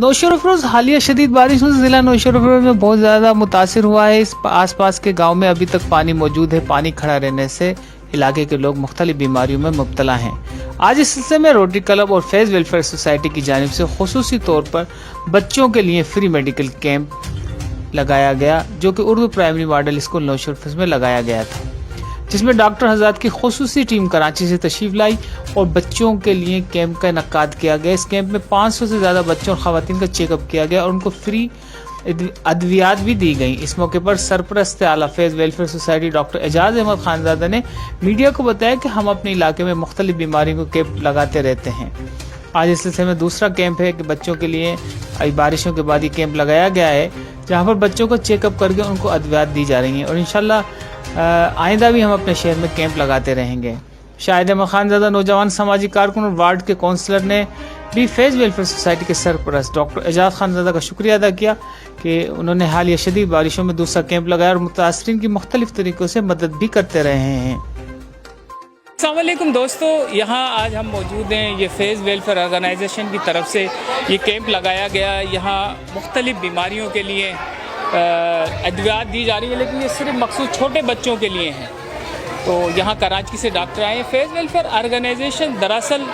नौशेर अफरोज हालिया शदीद बारिशों से ज़िला नौशेर अफरोज में बहुत ज़्यादा मुतासिर हुआ है। इस आसपास के गांव में अभी तक पानी मौजूद है। पानी खड़ा रहने से इलाके के लोग मुख्तलिफ बीमारियों में मुब्तला हैं। आज इस सिलसिले में रोटरी क्लब और फैज़ वेलफेयर सोसाइटी की जानिब से खुसूसी तौर पर बच्चों के लिए फ्री मेडिकल कैंप लगाया गया, जो कि Urdu primary model school Nausher Afroz में लगाया गया था, जिसमें डॉक्टर हज़रात की खुसूसी टीम कराची से तशरीफ़ लाई और बच्चों के लिए कैंप का इनकाद किया गया। इस कैंप में 500 से ज़्यादा बच्चों और ख़वातीन का चेकअप किया गया और उनको फ्री अद्वियात भी दी गई। इस मौके पर सरपरस्त आला Faiz welfare society doctor Ejaz Ahmed Khanzada ने मीडिया को बताया कि हम अपने इलाके में मुख्तलिफ बीमारियों को कैंप लगाते रहते हैं। आज इस सिलसिले में दूसरा कैंप है कि बच्चों के लिए बारिशों के बाद ये कैंप लगाया गया है, जहाँ पर बच्चों को चेकअप करके उनको अद्वियात दी जा रही हैं और इंशाल्लाह आइंदा भी हम अपने शहर में कैंप लगाते रहेंगे। शाहिद अहमद खानजादा नौजवान समाजी कारकुन और वार्ड के काउंसलर ने भी फैज़ वेलफेयर सोसाइटी के सरपरस्त डॉक्टर एजाज खानजादा का शुक्रिया अदा किया कि उन्होंने हालिया शदीद बारिशों में दूसरा कैंप लगाया और मुतासरीन की मुख्तलिफ तरीक़ों से मदद भी करते रहे हैं। अस्सलाम वालेकुम दोस्तों, यहाँ आज हम मौजूद हैं। ये फैज़ वेलफेयर ऑर्गेनाइजेशन की तरफ से ये कैंप लगाया गया। यहाँ मुख्तलिफ बीमारियों के लिए अद्वियात दी जा रही है, लेकिन ये सिर्फ मखसूस छोटे बच्चों के लिए हैं। तो यहाँ कराची से डॉक्टर आए हैं। फैज़ वेलफेयर ऑर्गेनाइजेशन दरअसल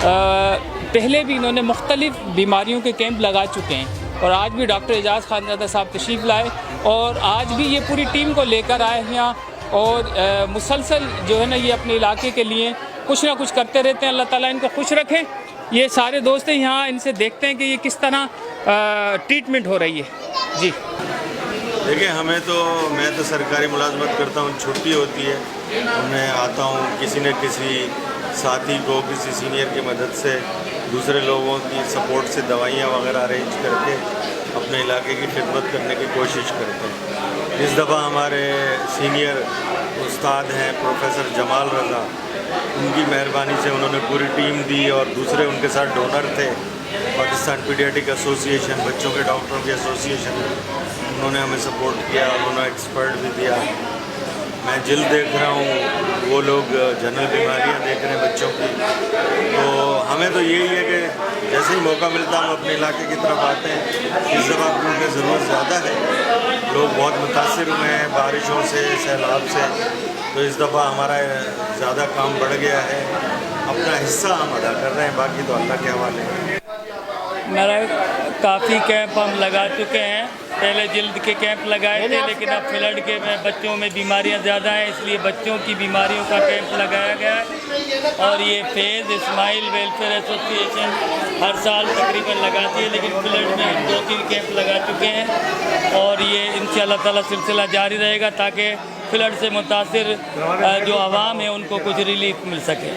पहले भी इन्होंने मुख्तलिफ बीमारियों के कैंप लगा चुके हैं और आज भी डॉक्टर एजाज खानजादा साहब तशरीफ़ लाए और आज भी ये पूरी टीम को लेकर आए हैं यहाँ और मुसलसल जो है ना ये अपने इलाके के लिए कुछ ना कुछ करते रहते हैं। अल्लाह ताला इनको खुश रखें। ये सारे दोस्त हैं यहाँ, इनसे देखते हैं कि ये किस तरह ट्रीटमेंट हो रही है। जी देखिए, मैं तो सरकारी मुलाजमत करता हूँ, छुट्टी होती है तो मैं आता हूँ, किसी न किसी साथी को, किसी सीनियर की मदद से, दूसरे लोगों की सपोर्ट से दवाइयाँ वगैरह अरेंज करके अपने इलाके की खिदमत करने की कोशिश करते हैं। इस दफ़ा हमारे सीनियर उस्ताद हैं प्रोफेसर जमाल रज़ा, उनकी मेहरबानी से उन्होंने पूरी टीम दी और दूसरे उनके साथ डोनर थे पाकिस्तान पीडियाट्रिक एसोसिएशन, बच्चों के डॉक्टरों की एसोसिएशन, उन्होंने हमें सपोर्ट किया, उन्होंने एक्सपर्ट भी दिया। मैं जल्द देख रहा हूँ, वो लोग जनरल बीमारियाँ देख रहे हैं बच्चों की। तो हमें तो यही है कि जैसे ही मौका मिलता हम अपने इलाके की तरफ आते हैं। इस दफ़ा क्योंकि ज़रूरत ज़्यादा है, लोग बहुत मुतासिर हुए हैं बारिशों से, सैलाब से, तो इस दफ़ा हमारा ज़्यादा काम बढ़ गया है। अपना हिस्सा हम अदा कर रहे हैं, बाकी तो अल्लाह के हवाले है। मेरा काफ़ी कैंप हम लगा चुके हैं। पहले जल्द के कैंप लगाए थे, लेकिन अब फ्लड के में बच्चों में बीमारियां ज़्यादा हैं, इसलिए बच्चों की बीमारियों का कैंप लगाया गया है। और ये फैज़ इस्माइल वेलफेयर एसोसिएशन हर साल तकरीबन लगाती है, लेकिन फ्लड में हम 2-3 कैंप लगा चुके हैं और ये इंशाअल्लाह ताला सिलसिला जारी रहेगा ताकि फ्लड से मुतासिर जो आवाम है उनको कुछ रिलीफ मिल सके।